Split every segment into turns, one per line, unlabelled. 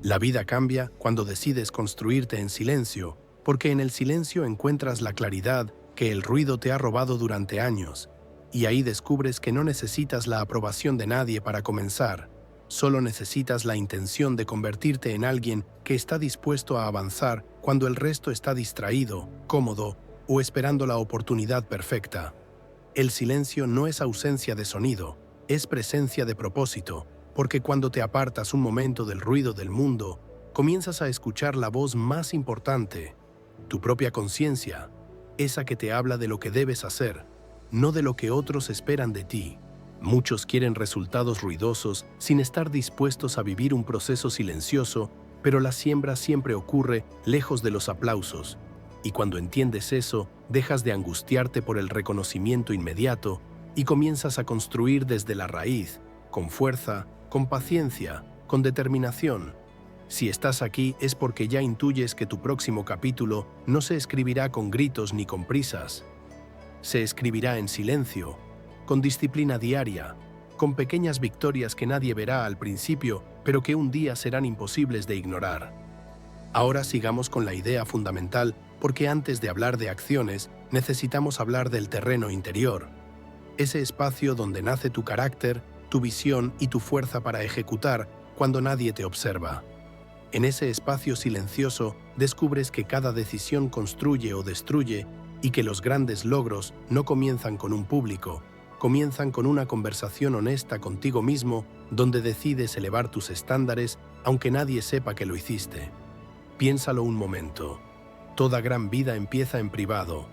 La vida cambia cuando decides construirte en silencio, porque en el silencio encuentras la claridad que el ruido te ha robado durante años, y ahí descubres que no necesitas la aprobación de nadie para comenzar, solo necesitas la intención de convertirte en alguien que está dispuesto a avanzar cuando el resto está distraído, cómodo o esperando la oportunidad perfecta. El silencio no es ausencia de sonido, es presencia de propósito, porque cuando te apartas un momento del ruido del mundo, comienzas a escuchar la voz más importante, tu propia conciencia, esa que te habla de lo que debes hacer, no de lo que otros esperan de ti. Muchos quieren resultados ruidosos sin estar dispuestos a vivir un proceso silencioso, pero la siembra siempre ocurre lejos de los aplausos. Y cuando entiendes eso, dejas de angustiarte por el reconocimiento inmediato y comienzas a construir desde la raíz, con fuerza, con paciencia, con determinación. Si estás aquí es porque ya intuyes que tu próximo capítulo no se escribirá con gritos ni con prisas. Se escribirá en silencio, con disciplina diaria, con pequeñas victorias que nadie verá al principio, pero que un día serán imposibles de ignorar. Ahora sigamos con la idea fundamental, porque antes de hablar de acciones, necesitamos hablar del terreno interior, ese espacio donde nace tu carácter, tu visión y tu fuerza para ejecutar cuando nadie te observa. En ese espacio silencioso descubres que cada decisión construye o destruye y que los grandes logros no comienzan con un público, comienzan con una conversación honesta contigo mismo donde decides elevar tus estándares aunque nadie sepa que lo hiciste. Piénsalo un momento. Toda gran vida empieza en privado.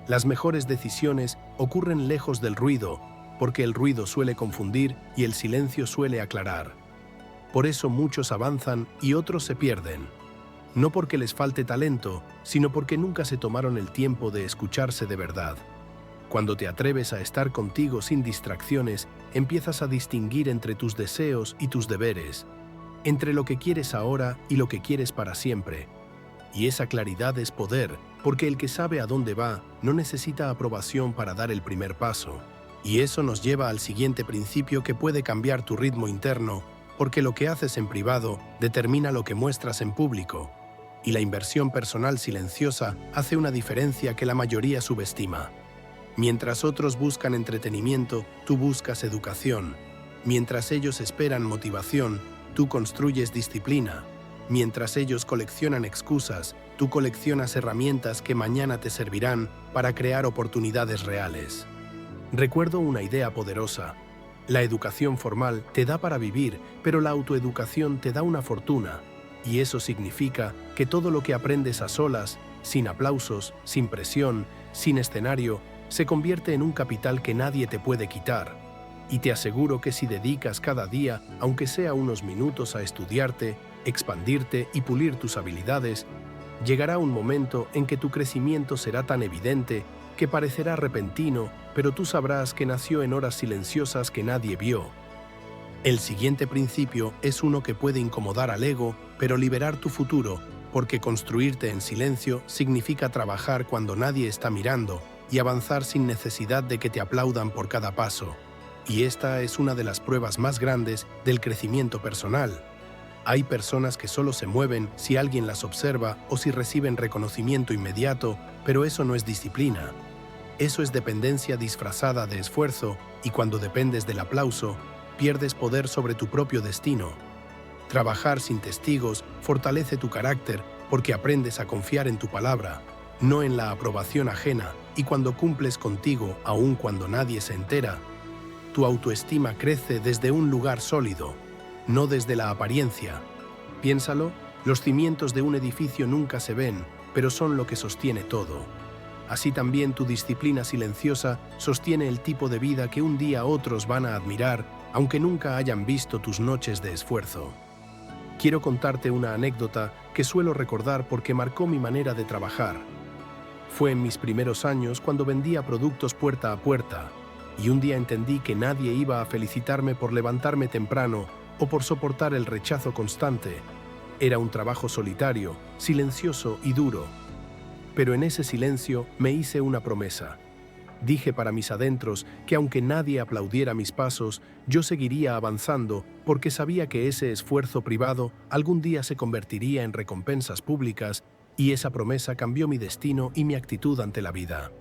Las mejores decisiones ocurren lejos del ruido, porque el ruido suele confundir y el silencio suele aclarar. Por eso muchos avanzan y otros se pierden. No porque les falte talento, sino porque nunca se tomaron el tiempo de escucharse de verdad. Cuando te atreves a estar contigo sin distracciones, empiezas a distinguir entre tus deseos y tus deberes, entre lo que quieres ahora y lo que quieres para siempre. Y esa claridad es poder, porque el que sabe a dónde va no necesita aprobación para dar el primer paso. Y eso nos lleva al siguiente principio que puede cambiar tu ritmo interno, porque lo que haces en privado determina lo que muestras en público. Y la inversión personal silenciosa hace una diferencia que la mayoría subestima. Mientras otros buscan entretenimiento, tú buscas educación. Mientras ellos esperan motivación, tú construyes disciplina. Mientras ellos coleccionan excusas, tú coleccionas herramientas que mañana te servirán para crear oportunidades reales. Recuerdo una idea poderosa. La educación formal te da para vivir, pero la autoeducación te da una fortuna. Y eso significa que todo lo que aprendes a solas, sin aplausos, sin presión, sin escenario, se convierte en un capital que nadie te puede quitar. Y te aseguro que si dedicas cada día, aunque sea unos minutos a estudiarte, expandirte y pulir tus habilidades, llegará un momento en que tu crecimiento será tan evidente que parecerá repentino, pero tú sabrás que nació en horas silenciosas que nadie vio. El siguiente principio es uno que puede incomodar al ego, pero liberar tu futuro, porque construirte en silencio significa trabajar cuando nadie está mirando y avanzar sin necesidad de que te aplaudan por cada paso. Y esta es una de las pruebas más grandes del crecimiento personal. Hay personas que solo se mueven si alguien las observa o si reciben reconocimiento inmediato, pero eso no es disciplina. Eso es dependencia disfrazada de esfuerzo, y cuando dependes del aplauso, pierdes poder sobre tu propio destino. Trabajar sin testigos fortalece tu carácter porque aprendes a confiar en tu palabra, no en la aprobación ajena, y cuando cumples contigo, aun cuando nadie se entera, tu autoestima crece desde un lugar sólido, no desde la apariencia. Piénsalo, los cimientos de un edificio nunca se ven, pero son lo que sostiene todo. Así también tu disciplina silenciosa sostiene el tipo de vida que un día otros van a admirar, aunque nunca hayan visto tus noches de esfuerzo. Quiero contarte una anécdota que suelo recordar porque marcó mi manera de trabajar. Fue en mis primeros años cuando vendía productos puerta a puerta, y un día entendí que nadie iba a felicitarme por levantarme temprano o por soportar el rechazo constante. Era un trabajo solitario, silencioso y duro. Pero en ese silencio me hice una promesa. Dije para mis adentros que aunque nadie aplaudiera mis pasos, yo seguiría avanzando porque sabía que ese esfuerzo privado algún día se convertiría en recompensas públicas, y esa promesa cambió mi destino y mi actitud ante la vida.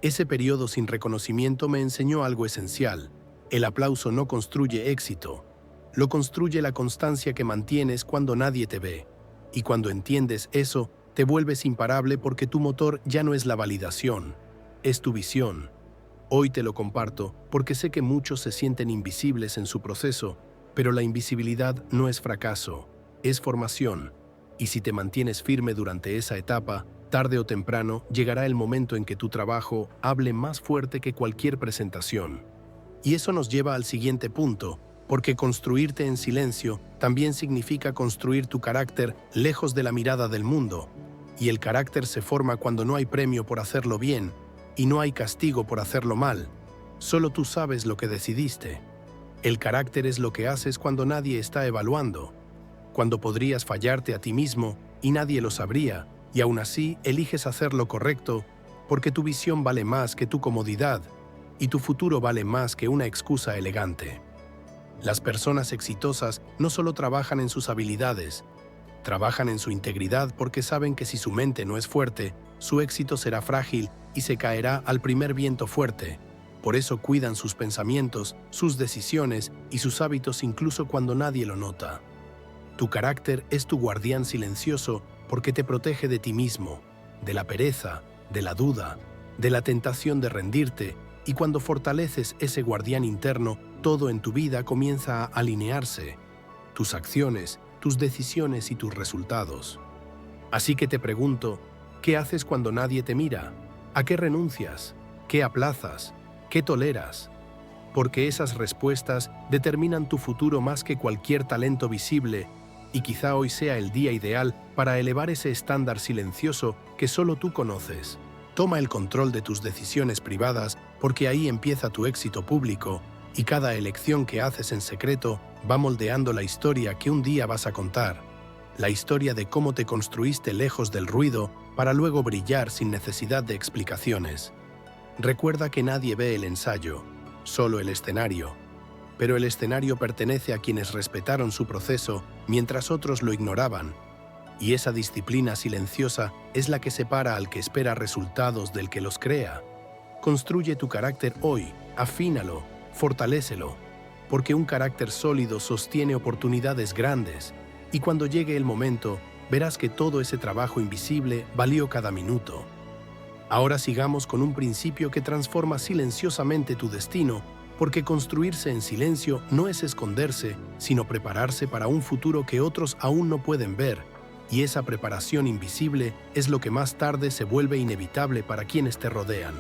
Ese periodo sin reconocimiento me enseñó algo esencial. El aplauso no construye éxito. Lo construye la constancia que mantienes cuando nadie te ve. Y cuando entiendes eso, te vuelves imparable porque tu motor ya no es la validación, es tu visión. Hoy te lo comparto porque sé que muchos se sienten invisibles en su proceso, pero la invisibilidad no es fracaso, es formación. Y si te mantienes firme durante esa etapa, tarde o temprano llegará el momento en que tu trabajo hable más fuerte que cualquier presentación. Y eso nos lleva al siguiente punto, porque construirte en silencio también significa construir tu carácter lejos de la mirada del mundo. Y el carácter se forma cuando no hay premio por hacerlo bien y no hay castigo por hacerlo mal. Solo tú sabes lo que decidiste. El carácter es lo que haces cuando nadie está evaluando, cuando podrías fallarte a ti mismo y nadie lo sabría, y aún así eliges hacer lo correcto porque tu visión vale más que tu comodidad y tu futuro vale más que una excusa elegante. Las personas exitosas no solo trabajan en sus habilidades, trabajan en su integridad porque saben que si su mente no es fuerte, su éxito será frágil y se caerá al primer viento fuerte. Por eso cuidan sus pensamientos, sus decisiones y sus hábitos incluso cuando nadie lo nota. Tu carácter es tu guardián silencioso porque te protege de ti mismo, de la pereza, de la duda, de la tentación de rendirte, y cuando fortaleces ese guardián interno, todo en tu vida comienza a alinearse, tus acciones, tus decisiones y tus resultados. Así que te pregunto, ¿qué haces cuando nadie te mira? ¿A qué renuncias? ¿Qué aplazas? ¿Qué toleras? Porque esas respuestas determinan tu futuro más que cualquier talento visible, y quizá hoy sea el día ideal para elevar ese estándar silencioso que solo tú conoces. Toma el control de tus decisiones privadas porque ahí empieza tu éxito público, y cada elección que haces en secreto va moldeando la historia que un día vas a contar. La historia de cómo te construiste lejos del ruido para luego brillar sin necesidad de explicaciones. Recuerda que nadie ve el ensayo, solo el escenario. Pero el escenario pertenece a quienes respetaron su proceso mientras otros lo ignoraban. Y esa disciplina silenciosa es la que separa al que espera resultados del que los crea. Construye tu carácter hoy, afínalo, fortalécelo, porque un carácter sólido sostiene oportunidades grandes, y cuando llegue el momento, verás que todo ese trabajo invisible valió cada minuto. Ahora sigamos con un principio que transforma silenciosamente tu destino, porque construirse en silencio no es esconderse, sino prepararse para un futuro que otros aún no pueden ver, y esa preparación invisible es lo que más tarde se vuelve inevitable para quienes te rodean.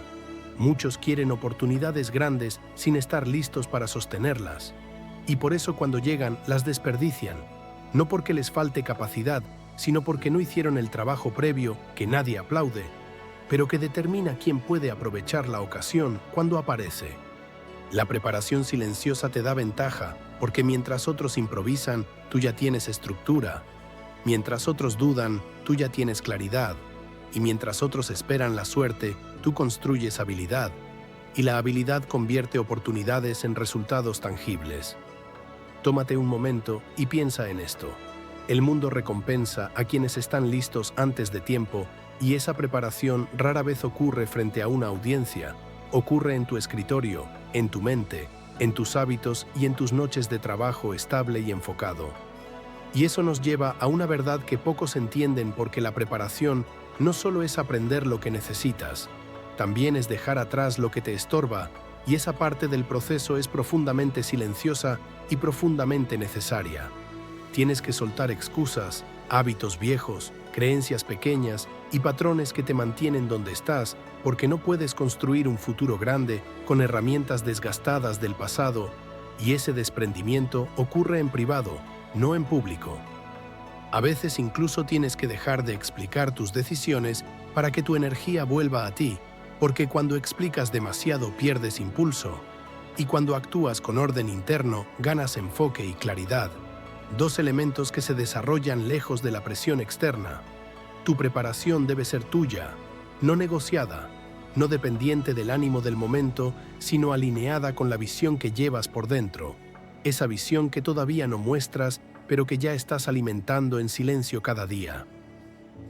Muchos quieren oportunidades grandes sin estar listos para sostenerlas, y por eso cuando llegan las desperdician, no porque les falte capacidad, sino porque no hicieron el trabajo previo que nadie aplaude, pero que determina quién puede aprovechar la ocasión cuando aparece. La preparación silenciosa te da ventaja, porque mientras otros improvisan, tú ya tienes estructura. Mientras otros dudan, tú ya tienes claridad. Y mientras otros esperan la suerte, tú construyes habilidad. Y la habilidad convierte oportunidades en resultados tangibles. Tómate un momento y piensa en esto. El mundo recompensa a quienes están listos antes de tiempo, y esa preparación rara vez ocurre frente a una audiencia. Ocurre en tu escritorio, en tu mente, en tus hábitos y en tus noches de trabajo estable y enfocado. Y eso nos lleva a una verdad que pocos entienden, porque la preparación no solo es aprender lo que necesitas, también es dejar atrás lo que te estorba, y esa parte del proceso es profundamente silenciosa y profundamente necesaria. Tienes que soltar excusas, hábitos viejos, creencias pequeñas y patrones que te mantienen donde estás, porque no puedes construir un futuro grande con herramientas desgastadas del pasado, y ese desprendimiento ocurre en privado, no en público. A veces incluso tienes que dejar de explicar tus decisiones para que tu energía vuelva a ti, porque cuando explicas demasiado pierdes impulso, y cuando actúas con orden interno ganas enfoque y claridad, dos elementos que se desarrollan lejos de la presión externa. Tu preparación debe ser tuya, no negociada, no dependiente del ánimo del momento, sino alineada con la visión que llevas por dentro, esa visión que todavía no muestras, pero que ya estás alimentando en silencio cada día.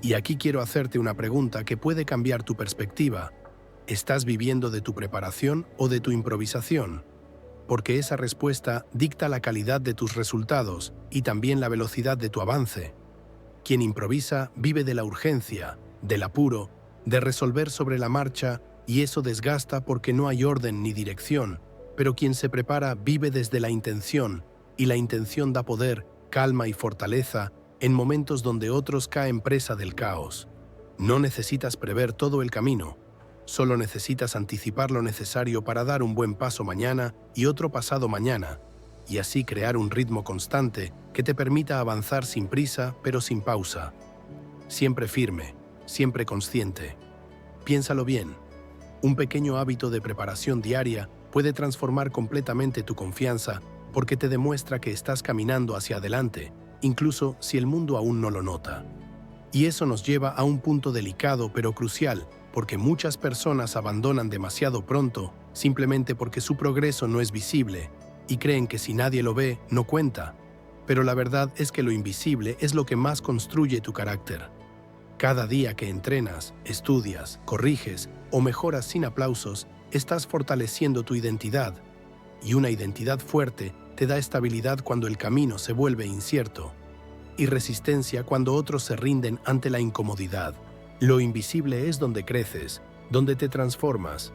Y aquí quiero hacerte una pregunta que puede cambiar tu perspectiva. ¿Estás viviendo de tu preparación o de tu improvisación? Porque esa respuesta dicta la calidad de tus resultados y también la velocidad de tu avance. Quien improvisa vive de la urgencia, del apuro, de resolver sobre la marcha, y eso desgasta porque no hay orden ni dirección, pero quien se prepara vive desde la intención, y la intención da poder, calma y fortaleza en momentos donde otros caen presa del caos. No necesitas prever todo el camino, solo necesitas anticipar lo necesario para dar un buen paso mañana y otro pasado mañana, y así crear un ritmo constante que te permita avanzar sin prisa pero sin pausa. Siempre firme, siempre consciente. Piénsalo bien. Un pequeño hábito de preparación diaria puede transformar completamente tu confianza porque te demuestra que estás caminando hacia adelante, incluso si el mundo aún no lo nota. Y eso nos lleva a un punto delicado pero crucial, porque muchas personas abandonan demasiado pronto simplemente porque su progreso no es visible y creen que si nadie lo ve, no cuenta. Pero la verdad es que lo invisible es lo que más construye tu carácter. Cada día que entrenas, estudias, corriges o mejoras sin aplausos, estás fortaleciendo tu identidad. Y una identidad fuerte te da estabilidad cuando el camino se vuelve incierto, y resistencia cuando otros se rinden ante la incomodidad. Lo invisible es donde creces, donde te transformas,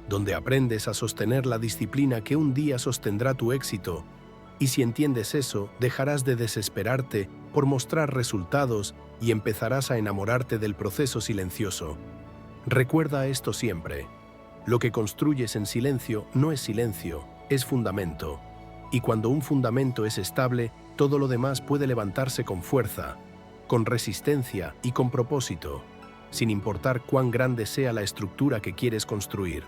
donde aprendes a sostener la disciplina que un día sostendrá tu éxito. Y si entiendes eso, dejarás de desesperarte por mostrar resultados y empezarás a enamorarte del proceso silencioso. Recuerda esto siempre. Lo que construyes en silencio no es silencio, es fundamento. Y cuando un fundamento es estable, todo lo demás puede levantarse con fuerza, con resistencia y con propósito, sin importar cuán grande sea la estructura que quieres construir.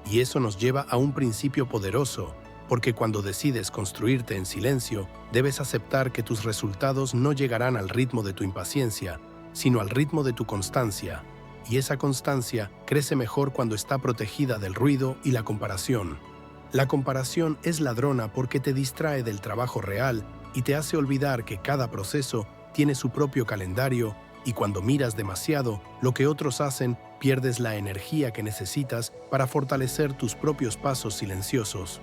Y eso nos lleva a un principio poderoso, porque cuando decides construirte en silencio, debes aceptar que tus resultados no llegarán al ritmo de tu impaciencia, sino al ritmo de tu constancia, y esa constancia crece mejor cuando está protegida del ruido y la comparación. La comparación es ladrona porque te distrae del trabajo real y te hace olvidar que cada proceso tiene su propio calendario, y cuando miras demasiado lo que otros hacen, pierdes la energía que necesitas para fortalecer tus propios pasos silenciosos.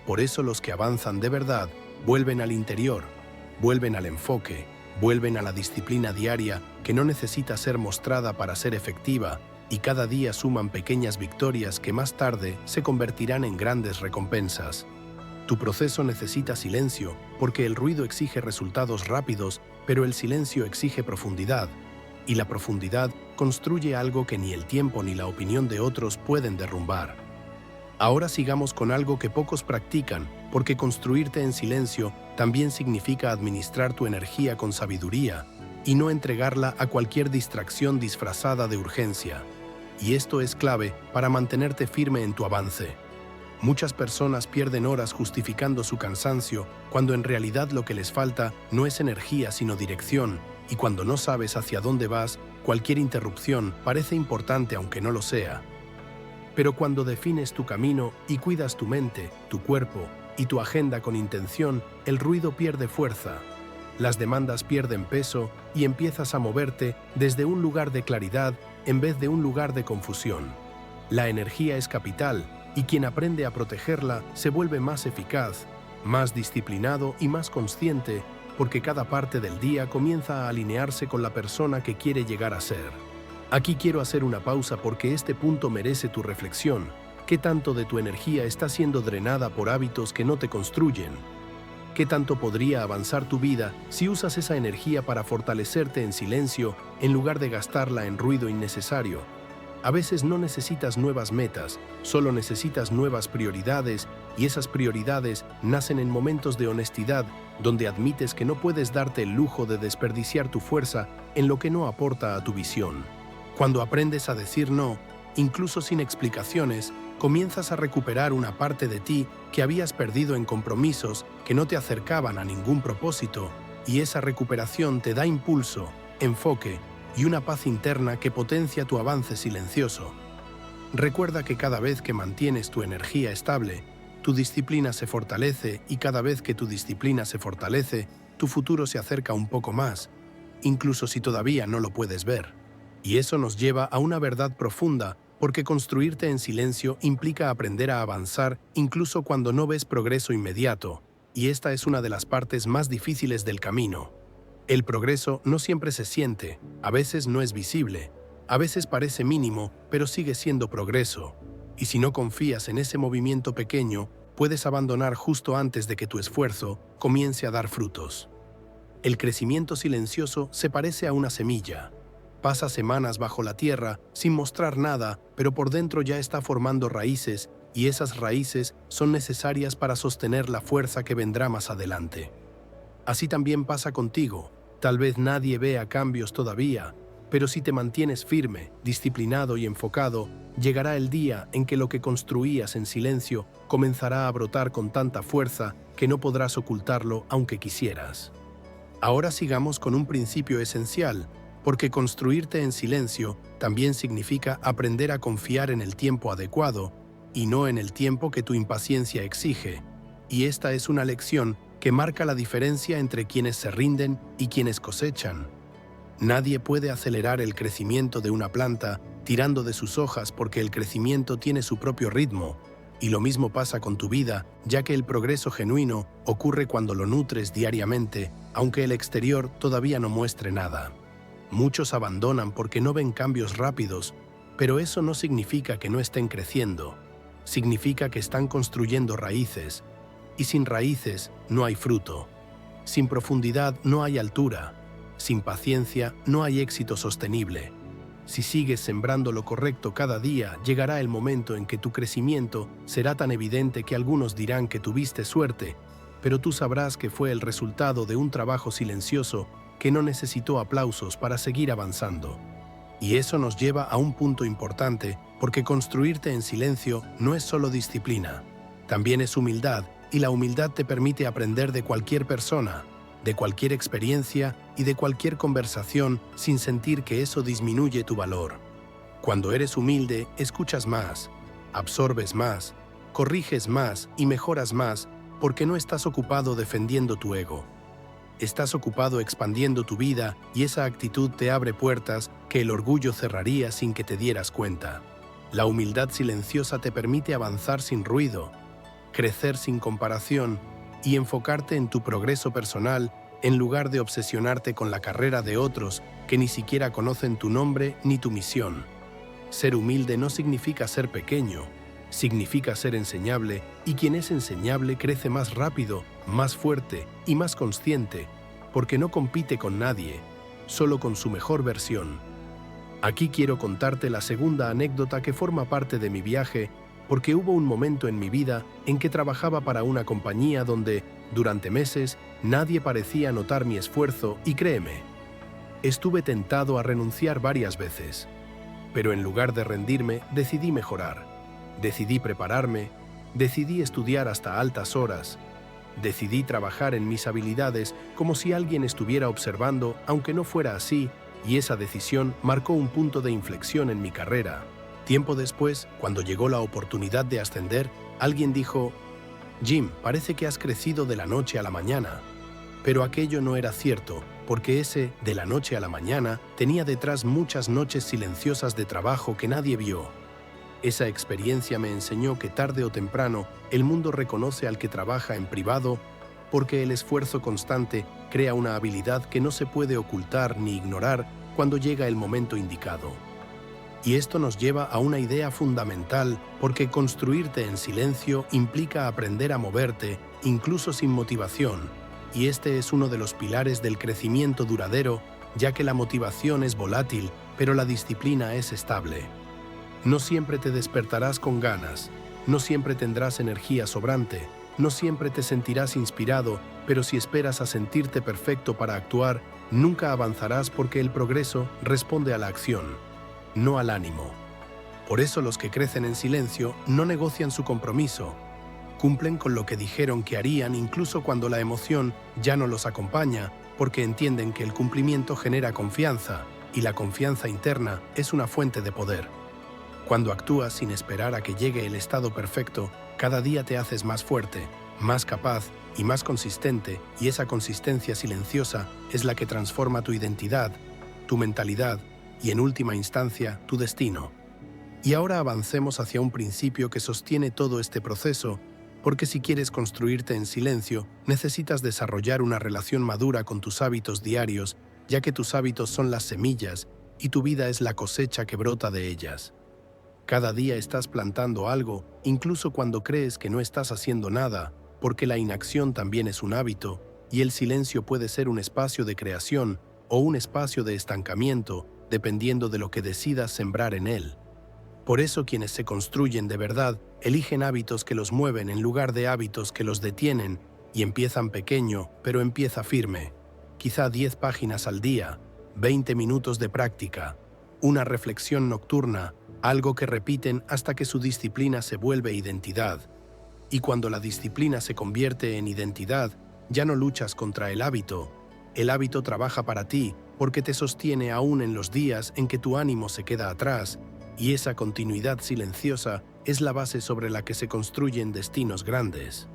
Por eso los que avanzan de verdad vuelven al interior, vuelven al enfoque, vuelven a la disciplina diaria que no necesita ser mostrada para ser efectiva, y cada día suman pequeñas victorias que más tarde se convertirán en grandes recompensas. Tu proceso necesita silencio porque el ruido exige resultados rápidos, pero el silencio exige profundidad, y la profundidad construye algo que ni el tiempo ni la opinión de otros pueden derrumbar. Ahora sigamos con algo que pocos practican, porque construirte en silencio también significa administrar tu energía con sabiduría y no entregarla a cualquier distracción disfrazada de urgencia. Y esto es clave para mantenerte firme en tu avance. Muchas personas pierden horas justificando su cansancio cuando en realidad lo que les falta no es energía sino dirección, y cuando no sabes hacia dónde vas, cualquier interrupción parece importante aunque no lo sea. Pero cuando defines tu camino y cuidas tu mente, tu cuerpo y tu agenda con intención, el ruido pierde fuerza. Las demandas pierden peso y empiezas a moverte desde un lugar de claridad en vez de un lugar de confusión. La energía es capital y quien aprende a protegerla se vuelve más eficaz, más disciplinado y más consciente, porque cada parte del día comienza a alinearse con la persona que quiere llegar a ser. Aquí quiero hacer una pausa porque este punto merece tu reflexión. ¿Qué tanto de tu energía está siendo drenada por hábitos que no te construyen? ¿Qué tanto podría avanzar tu vida si usas esa energía para fortalecerte en silencio en lugar de gastarla en ruido innecesario? A veces no necesitas nuevas metas, solo necesitas nuevas prioridades, y esas prioridades nacen en momentos de honestidad donde admites que no puedes darte el lujo de desperdiciar tu fuerza en lo que no aporta a tu visión. Cuando aprendes a decir no, incluso sin explicaciones, comienzas a recuperar una parte de ti que habías perdido en compromisos que no te acercaban a ningún propósito, y esa recuperación te da impulso, enfoque y una paz interna que potencia tu avance silencioso. Recuerda que cada vez que mantienes tu energía estable, tu disciplina se fortalece y cada vez que tu disciplina se fortalece, tu futuro se acerca un poco más, incluso si todavía no lo puedes ver. Y eso nos lleva a una verdad profunda, porque construirte en silencio implica aprender a avanzar incluso cuando no ves progreso inmediato, y esta es una de las partes más difíciles del camino. El progreso no siempre se siente, a veces no es visible, a veces parece mínimo, pero sigue siendo progreso. Y si no confías en ese movimiento pequeño, puedes abandonar justo antes de que tu esfuerzo comience a dar frutos. El crecimiento silencioso se parece a una semilla. Pasa semanas bajo la tierra sin mostrar nada, pero por dentro ya está formando raíces, y esas raíces son necesarias para sostener la fuerza que vendrá más adelante. Así también pasa contigo. Tal vez nadie vea cambios todavía, pero si te mantienes firme, disciplinado y enfocado, llegará el día en que lo que construías en silencio comenzará a brotar con tanta fuerza que no podrás ocultarlo aunque quisieras. Ahora sigamos con un principio esencial, porque construirte en silencio también significa aprender a confiar en el tiempo adecuado y no en el tiempo que tu impaciencia exige. Y esta es una lección que marca la diferencia entre quienes se rinden y quienes cosechan. Nadie puede acelerar el crecimiento de una planta tirando de sus hojas porque el crecimiento tiene su propio ritmo, y lo mismo pasa con tu vida, ya que el progreso genuino ocurre cuando lo nutres diariamente, aunque el exterior todavía no muestre nada. Muchos abandonan porque no ven cambios rápidos, pero eso no significa que no estén creciendo. Significa que están construyendo raíces, y sin raíces no hay fruto. Sin profundidad no hay altura. Sin paciencia no hay éxito sostenible. Si sigues sembrando lo correcto cada día, llegará el momento en que tu crecimiento será tan evidente que algunos dirán que tuviste suerte, pero tú sabrás que fue el resultado de un trabajo silencioso que no necesitó aplausos para seguir avanzando. Y eso nos lleva a un punto importante, porque construirte en silencio no es solo disciplina, también es humildad, y la humildad te permite aprender de cualquier persona, de cualquier experiencia y de cualquier conversación sin sentir que eso disminuye tu valor. Cuando eres humilde, escuchas más, absorbes más, corriges más y mejoras más porque no estás ocupado defendiendo tu ego. Estás ocupado expandiendo tu vida y esa actitud te abre puertas que el orgullo cerraría sin que te dieras cuenta. La humildad silenciosa te permite avanzar sin ruido, crecer sin comparación y enfocarte en tu progreso personal en lugar de obsesionarte con la carrera de otros que ni siquiera conocen tu nombre ni tu misión. Ser humilde no significa ser pequeño, significa ser enseñable, y quien es enseñable crece más rápido, más fuerte y más consciente, porque no compite con nadie, solo con su mejor versión. Aquí quiero contarte la segunda anécdota que forma parte de mi viaje, porque hubo un momento en mi vida en que trabajaba para una compañía donde, durante meses, nadie parecía notar mi esfuerzo y créeme, estuve tentado a renunciar varias veces. Pero en lugar de rendirme, decidí mejorar. Decidí prepararme, decidí estudiar hasta altas horas, decidí trabajar en mis habilidades como si alguien estuviera observando, aunque no fuera así, y esa decisión marcó un punto de inflexión en mi carrera. Tiempo después, cuando llegó la oportunidad de ascender, alguien dijo: «Jim, parece que has crecido de la noche a la mañana». Pero aquello no era cierto, porque ese «de la noche a la mañana» tenía detrás muchas noches silenciosas de trabajo que nadie vio. Esa experiencia me enseñó que tarde o temprano el mundo reconoce al que trabaja en privado, porque el esfuerzo constante crea una habilidad que no se puede ocultar ni ignorar cuando llega el momento indicado. Y esto nos lleva a una idea fundamental, porque construirte en silencio implica aprender a moverte, incluso sin motivación, y este es uno de los pilares del crecimiento duradero, ya que la motivación es volátil, pero la disciplina es estable. No siempre te despertarás con ganas, no siempre tendrás energía sobrante, no siempre te sentirás inspirado, pero si esperas a sentirte perfecto para actuar, nunca avanzarás porque el progreso responde a la acción, no al ánimo. Por eso los que crecen en silencio no negocian su compromiso. Cumplen con lo que dijeron que harían incluso cuando la emoción ya no los acompaña, porque entienden que el cumplimiento genera confianza, y la confianza interna es una fuente de poder. Cuando actúas sin esperar a que llegue el estado perfecto, cada día te haces más fuerte, más capaz y más consistente, y esa consistencia silenciosa es la que transforma tu identidad, tu mentalidad y, en última instancia, tu destino. Y ahora avancemos hacia un principio que sostiene todo este proceso, porque si quieres construirte en silencio, necesitas desarrollar una relación madura con tus hábitos diarios, ya que tus hábitos son las semillas y tu vida es la cosecha que brota de ellas. Cada día estás plantando algo, incluso cuando crees que no estás haciendo nada, porque la inacción también es un hábito, y el silencio puede ser un espacio de creación o un espacio de estancamiento, dependiendo de lo que decidas sembrar en él. Por eso quienes se construyen de verdad eligen hábitos que los mueven en lugar de hábitos que los detienen, y empiezan pequeño, pero empieza firme. Quizá 10 páginas al día, 20 minutos de práctica, una reflexión nocturna, algo que repiten hasta que su disciplina se vuelve identidad. Y cuando la disciplina se convierte en identidad, ya no luchas contra el hábito trabaja para ti porque te sostiene aún en los días en que tu ánimo se queda atrás, y esa continuidad silenciosa es la base sobre la que se construyen destinos grandes.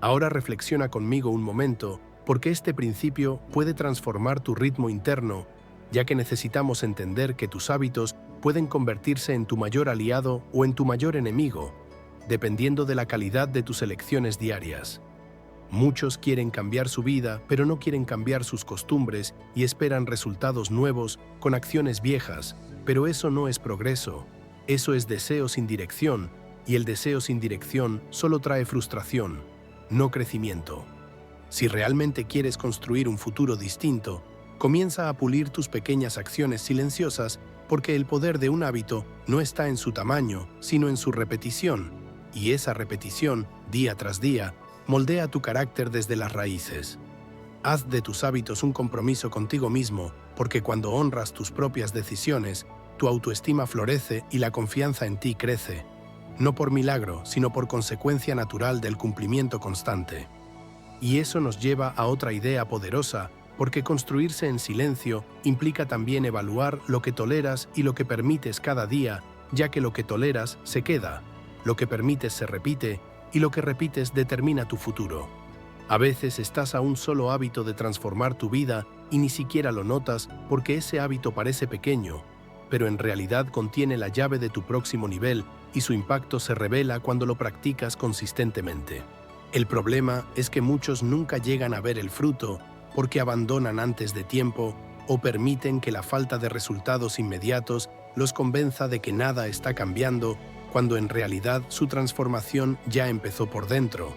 Ahora reflexiona conmigo un momento, porque este principio puede transformar tu ritmo interno, ya que necesitamos entender que tus hábitos pueden convertirse en tu mayor aliado o en tu mayor enemigo, dependiendo de la calidad de tus elecciones diarias. Muchos quieren cambiar su vida, pero no quieren cambiar sus costumbres y esperan resultados nuevos con acciones viejas, pero eso no es progreso. Eso es deseo sin dirección, y el deseo sin dirección solo trae frustración, no crecimiento. Si realmente quieres construir un futuro distinto, comienza a pulir tus pequeñas acciones silenciosas, porque el poder de un hábito no está en su tamaño, sino en su repetición, y esa repetición, día tras día, moldea tu carácter desde las raíces. Haz de tus hábitos un compromiso contigo mismo, porque cuando honras tus propias decisiones, tu autoestima florece y la confianza en ti crece, no por milagro, sino por consecuencia natural del cumplimiento constante. Y eso nos lleva a otra idea poderosa, porque construirse en silencio implica también evaluar lo que toleras y lo que permites cada día, ya que lo que toleras se queda, lo que permites se repite, y lo que repites determina tu futuro. A veces estás a un solo hábito de transformar tu vida y ni siquiera lo notas porque ese hábito parece pequeño, pero en realidad contiene la llave de tu próximo nivel y su impacto se revela cuando lo practicas consistentemente. El problema es que muchos nunca llegan a ver el fruto porque abandonan antes de tiempo o permiten que la falta de resultados inmediatos los convenza de que nada está cambiando, cuando en realidad su transformación ya empezó por dentro.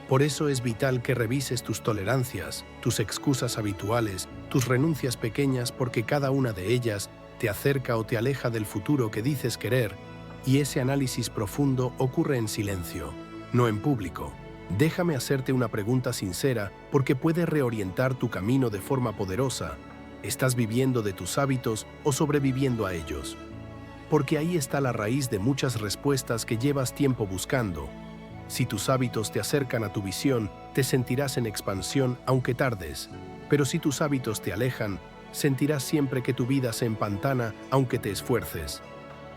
Por eso es vital que revises tus tolerancias, tus excusas habituales, tus renuncias pequeñas, porque cada una de ellas te acerca o te aleja del futuro que dices querer, y ese análisis profundo ocurre en silencio, no en público. Déjame hacerte una pregunta sincera, porque puede reorientar tu camino de forma poderosa. ¿Estás viviendo de tus hábitos o sobreviviendo a ellos? Porque ahí está la raíz de muchas respuestas que llevas tiempo buscando. Si tus hábitos te acercan a tu visión, te sentirás en expansión aunque tardes. Pero si tus hábitos te alejan, sentirás siempre que tu vida se empantana aunque te esfuerces.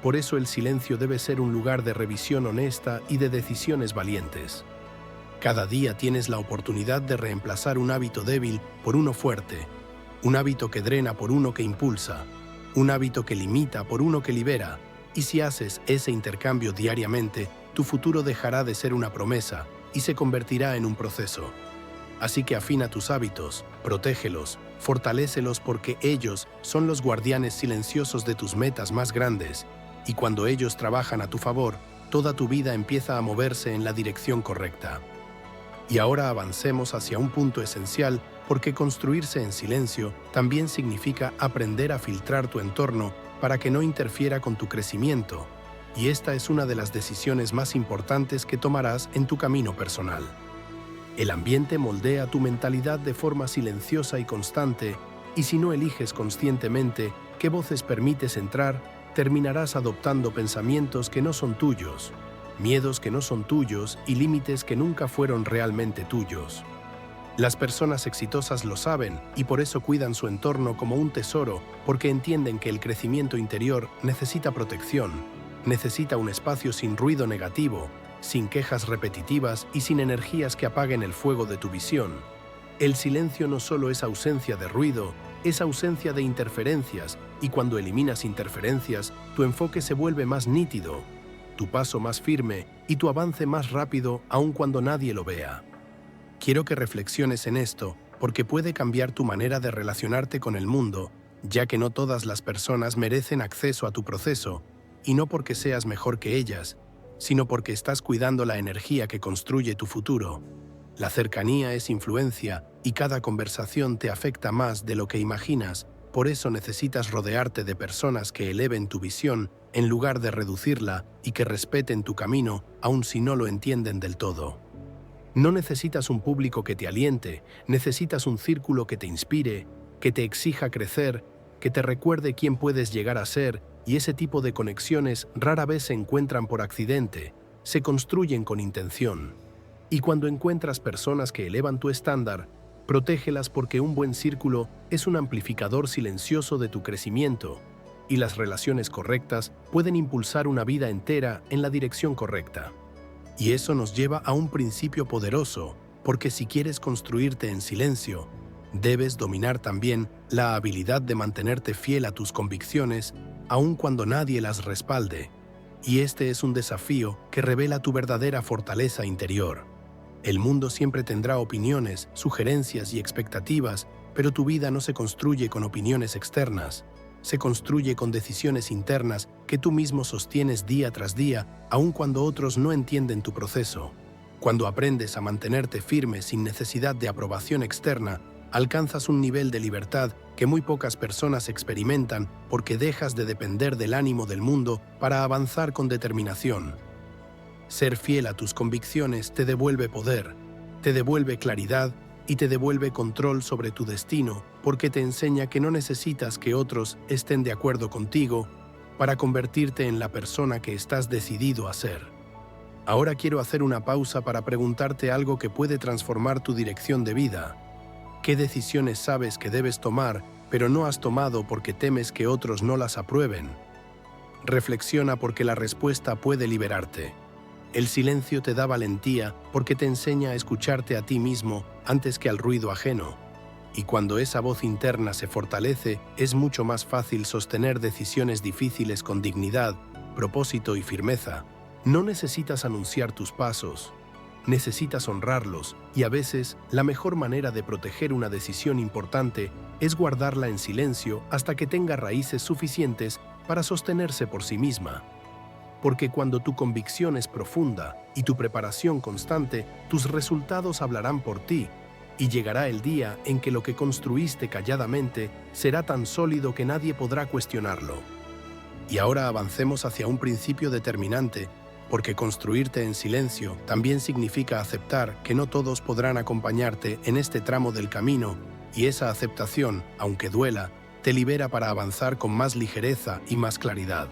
Por eso el silencio debe ser un lugar de revisión honesta y de decisiones valientes. Cada día tienes la oportunidad de reemplazar un hábito débil por uno fuerte, un hábito que drena por uno que impulsa, un hábito que limita por uno que libera, y si haces ese intercambio diariamente, tu futuro dejará de ser una promesa y se convertirá en un proceso. Así que afina tus hábitos, protégelos, fortalécelos, porque ellos son los guardianes silenciosos de tus metas más grandes, y cuando ellos trabajan a tu favor, toda tu vida empieza a moverse en la dirección correcta. Y ahora avancemos hacia un punto esencial, porque construirse en silencio también significa aprender a filtrar tu entorno para que no interfiera con tu crecimiento, y esta es una de las decisiones más importantes que tomarás en tu camino personal. El ambiente moldea tu mentalidad de forma silenciosa y constante, y si no eliges conscientemente qué voces permites entrar, terminarás adoptando pensamientos que no son tuyos, miedos que no son tuyos y límites que nunca fueron realmente tuyos. Las personas exitosas lo saben y por eso cuidan su entorno como un tesoro, porque entienden que el crecimiento interior necesita protección. Necesita un espacio sin ruido negativo, sin quejas repetitivas y sin energías que apaguen el fuego de tu visión. El silencio no solo es ausencia de ruido, es ausencia de interferencias, y cuando eliminas interferencias, tu enfoque se vuelve más nítido, tu paso más firme y tu avance más rápido aun cuando nadie lo vea. Quiero que reflexiones en esto, porque puede cambiar tu manera de relacionarte con el mundo, ya que no todas las personas merecen acceso a tu proceso, y no porque seas mejor que ellas, sino porque estás cuidando la energía que construye tu futuro. La cercanía es influencia y cada conversación te afecta más de lo que imaginas, por eso necesitas rodearte de personas que eleven tu visión en lugar de reducirla y que respeten tu camino, aun si no lo entienden del todo. No necesitas un público que te aliente, necesitas un círculo que te inspire, que te exija crecer, que te recuerde quién puedes llegar a ser, y ese tipo de conexiones rara vez se encuentran por accidente, se construyen con intención. Y cuando encuentras personas que elevan tu estándar, protégelas porque un buen círculo es un amplificador silencioso de tu crecimiento, y las relaciones correctas pueden impulsar una vida entera en la dirección correcta. Y eso nos lleva a un principio poderoso, porque si quieres construirte en silencio, debes dominar también la habilidad de mantenerte fiel a tus convicciones, aun cuando nadie las respalde. Y este es un desafío que revela tu verdadera fortaleza interior. El mundo siempre tendrá opiniones, sugerencias y expectativas, pero tu vida no se construye con opiniones externas. Se construye con decisiones internas que tú mismo sostienes día tras día, aun cuando otros no entienden tu proceso. Cuando aprendes a mantenerte firme sin necesidad de aprobación externa, alcanzas un nivel de libertad que muy pocas personas experimentan porque dejas de depender del ánimo del mundo para avanzar con determinación. Ser fiel a tus convicciones te devuelve poder, te devuelve claridad y te devuelve control sobre tu destino porque te enseña que no necesitas que otros estén de acuerdo contigo para convertirte en la persona que estás decidido a ser. Ahora quiero hacer una pausa para preguntarte algo que puede transformar tu dirección de vida. ¿Qué decisiones sabes que debes tomar, pero no has tomado porque temes que otros no las aprueben? Reflexiona porque la respuesta puede liberarte. El silencio te da valentía porque te enseña a escucharte a ti mismo antes que al ruido ajeno. Y cuando esa voz interna se fortalece, es mucho más fácil sostener decisiones difíciles con dignidad, propósito y firmeza. No necesitas anunciar tus pasos. Necesitas honrarlos, y a veces la mejor manera de proteger una decisión importante es guardarla en silencio hasta que tenga raíces suficientes para sostenerse por sí misma. Porque cuando tu convicción es profunda y tu preparación constante, tus resultados hablarán por ti, y llegará el día en que lo que construiste calladamente será tan sólido que nadie podrá cuestionarlo. Y ahora avancemos hacia un principio determinante, porque construirte en silencio también significa aceptar que no todos podrán acompañarte en este tramo del camino, y esa aceptación, aunque duela, te libera para avanzar con más ligereza y más claridad.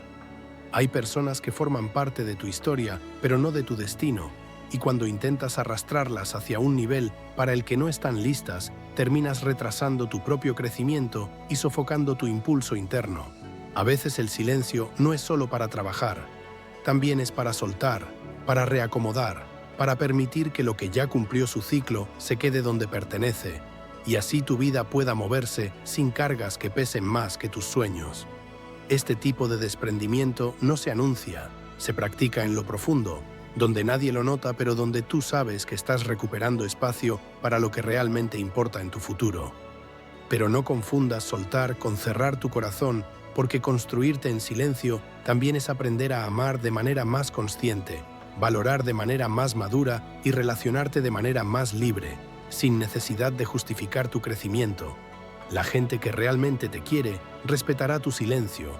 Hay personas que forman parte de tu historia, pero no de tu destino, y cuando intentas arrastrarlas hacia un nivel para el que no están listas, terminas retrasando tu propio crecimiento y sofocando tu impulso interno. A veces el silencio no es solo para trabajar, también es para soltar, para reacomodar, para permitir que lo que ya cumplió su ciclo se quede donde pertenece, y así tu vida pueda moverse sin cargas que pesen más que tus sueños. Este tipo de desprendimiento no se anuncia, se practica en lo profundo, donde nadie lo nota pero donde tú sabes que estás recuperando espacio para lo que realmente importa en tu futuro. Pero no confundas soltar con cerrar tu corazón, porque construirte en silencio también es aprender a amar de manera más consciente, valorar de manera más madura y relacionarte de manera más libre, sin necesidad de justificar tu crecimiento. La gente que realmente te quiere respetará tu silencio,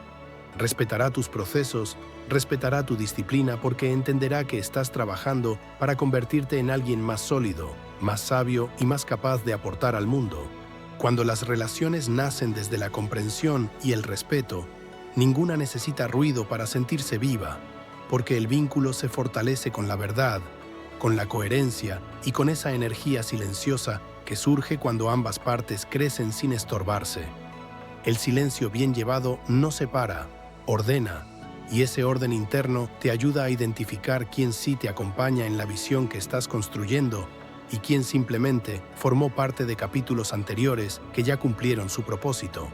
respetará tus procesos, respetará tu disciplina porque entenderá que estás trabajando para convertirte en alguien más sólido, más sabio y más capaz de aportar al mundo. Cuando las relaciones nacen desde la comprensión y el respeto, ninguna necesita ruido para sentirse viva, porque el vínculo se fortalece con la verdad, con la coherencia y con esa energía silenciosa que surge cuando ambas partes crecen sin estorbarse. El silencio bien llevado no separa, ordena, y ese orden interno te ayuda a identificar quién sí te acompaña en la visión que estás construyendo y quién simplemente formó parte de capítulos anteriores que ya cumplieron su propósito.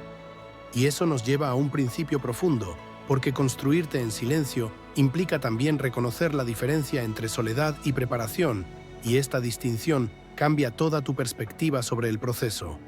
Y eso nos lleva a un principio profundo, porque construirte en silencio implica también reconocer la diferencia entre soledad y preparación, y esta distinción cambia toda tu perspectiva sobre el proceso.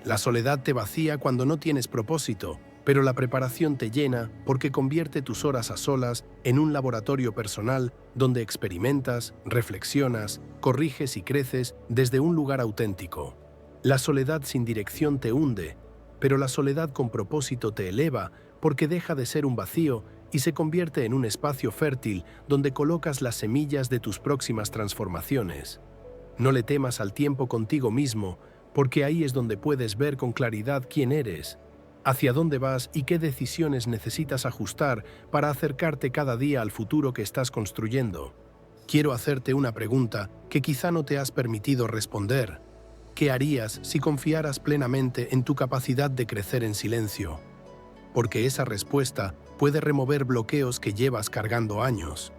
La soledad te vacía cuando no tienes propósito, pero la preparación te llena porque convierte tus horas a solas en un laboratorio personal donde experimentas, reflexionas, corriges y creces desde un lugar auténtico. La soledad sin dirección te hunde, pero la soledad con propósito te eleva porque deja de ser un vacío y se convierte en un espacio fértil donde colocas las semillas de tus próximas transformaciones. No le temas al tiempo contigo mismo, porque ahí es donde puedes ver con claridad quién eres, hacia dónde vas y qué decisiones necesitas ajustar para acercarte cada día al futuro que estás construyendo. Quiero hacerte una pregunta que quizá no te has permitido responder. ¿Qué harías si confiaras plenamente en tu capacidad de crecer en silencio? Porque esa respuesta puede remover bloqueos que llevas cargando años.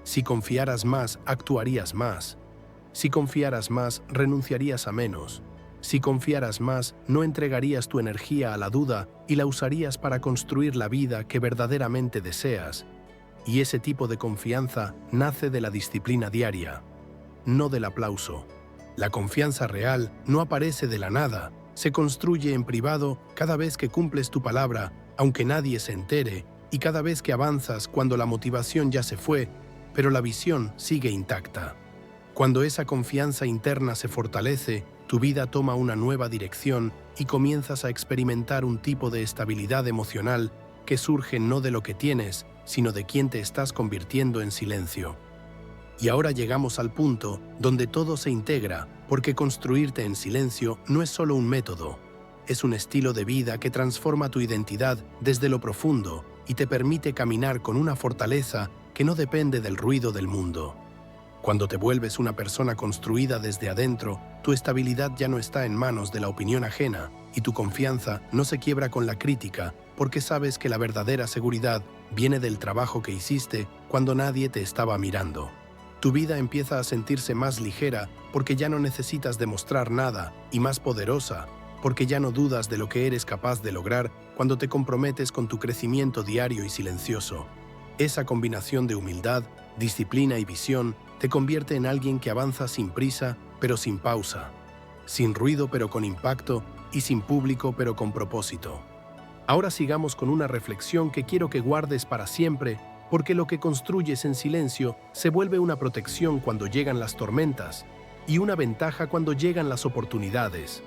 Si confiaras más, actuarías más. Si confiaras más, renunciarías a menos. Si confiaras más, no entregarías tu energía a la duda y la usarías para construir la vida que verdaderamente deseas. Y ese tipo de confianza nace de la disciplina diaria, no del aplauso. La confianza real no aparece de la nada, se construye en privado cada vez que cumples tu palabra, aunque nadie se entere, y cada vez que avanzas cuando la motivación ya se fue, pero la visión sigue intacta. Cuando esa confianza interna se fortalece, tu vida toma una nueva dirección y comienzas a experimentar un tipo de estabilidad emocional que surge no de lo que tienes, sino de quién te estás convirtiendo en silencio. Y ahora llegamos al punto donde todo se integra, porque construirte en silencio no es solo un método, es un estilo de vida que transforma tu identidad desde lo profundo y te permite caminar con una fortaleza que no depende del ruido del mundo. Cuando te vuelves una persona construida desde adentro, tu estabilidad ya no está en manos de la opinión ajena y tu confianza no se quiebra con la crítica porque sabes que la verdadera seguridad viene del trabajo que hiciste cuando nadie te estaba mirando. Tu vida empieza a sentirse más ligera porque ya no necesitas demostrar nada y más poderosa porque ya no dudas de lo que eres capaz de lograr cuando te comprometes con tu crecimiento diario y silencioso. Esa combinación de humildad, disciplina y visión te convierte en alguien que avanza sin prisa, pero sin pausa, sin ruido pero con impacto y sin público pero con propósito. Ahora sigamos con una reflexión que quiero que guardes para siempre, porque lo que construyes en silencio se vuelve una protección cuando llegan las tormentas y una ventaja cuando llegan las oportunidades.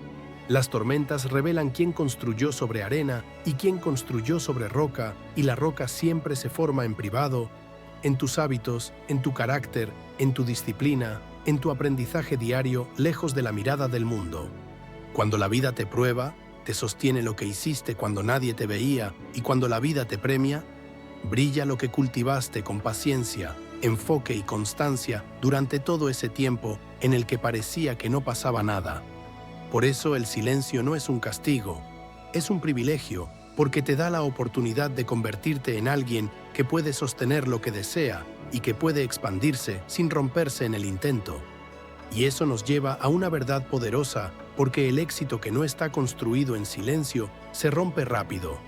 Las tormentas revelan quién construyó sobre arena y quién construyó sobre roca, y la roca siempre se forma en privado, en tus hábitos, en tu carácter, en tu disciplina, en tu aprendizaje diario, lejos de la mirada del mundo. Cuando la vida te prueba, te sostiene lo que hiciste cuando nadie te veía, y cuando la vida te premia, brilla lo que cultivaste con paciencia, enfoque y constancia durante todo ese tiempo en el que parecía que no pasaba nada. Por eso el silencio no es un castigo, es un privilegio, porque te da la oportunidad de convertirte en alguien que puede sostener lo que desea y que puede expandirse sin romperse en el intento. Y eso nos lleva a una verdad poderosa, porque el éxito que no está construido en silencio se rompe rápido,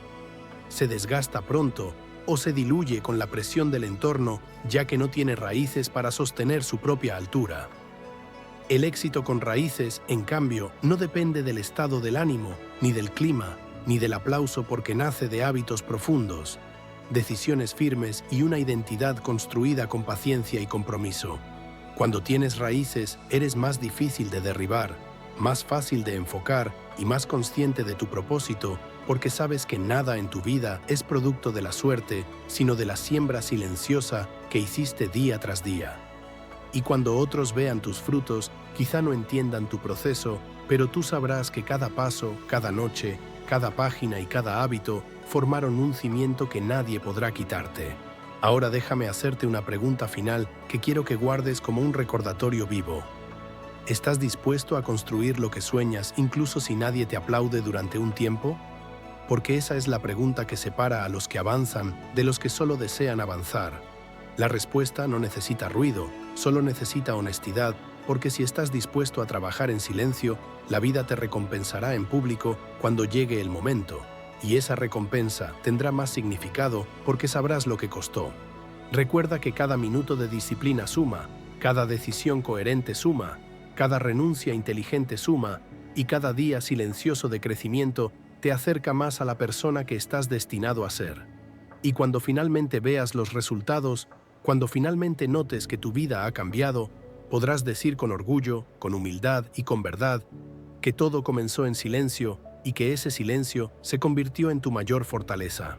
se desgasta pronto o se diluye con la presión del entorno, ya que no tiene raíces para sostener su propia altura. El éxito con raíces, en cambio, no depende del estado del ánimo, ni del clima, ni del aplauso, porque nace de hábitos profundos, decisiones firmes y una identidad construida con paciencia y compromiso. Cuando tienes raíces, eres más difícil de derribar, más fácil de enfocar y más consciente de tu propósito, porque sabes que nada en tu vida es producto de la suerte, sino de la siembra silenciosa que hiciste día tras día. Y cuando otros vean tus frutos, quizá no entiendan tu proceso, pero tú sabrás que cada paso, cada noche, cada página y cada hábito formaron un cimiento que nadie podrá quitarte. Ahora déjame hacerte una pregunta final que quiero que guardes como un recordatorio vivo. ¿Estás dispuesto a construir lo que sueñas incluso si nadie te aplaude durante un tiempo? porque esa es la pregunta que separa a los que avanzan de los que solo desean avanzar. La respuesta no necesita ruido, solo necesita honestidad, porque si estás dispuesto a trabajar en silencio, la vida te recompensará en público cuando llegue el momento, y esa recompensa tendrá más significado porque sabrás lo que costó. Recuerda que cada minuto de disciplina suma, cada decisión coherente suma, cada renuncia inteligente suma, y cada día silencioso de crecimiento te acerca más a la persona que estás destinado a ser. Y cuando finalmente veas los resultados, cuando finalmente notes que tu vida ha cambiado, podrás decir con orgullo, con humildad y con verdad que todo comenzó en silencio y que ese silencio se convirtió en tu mayor fortaleza.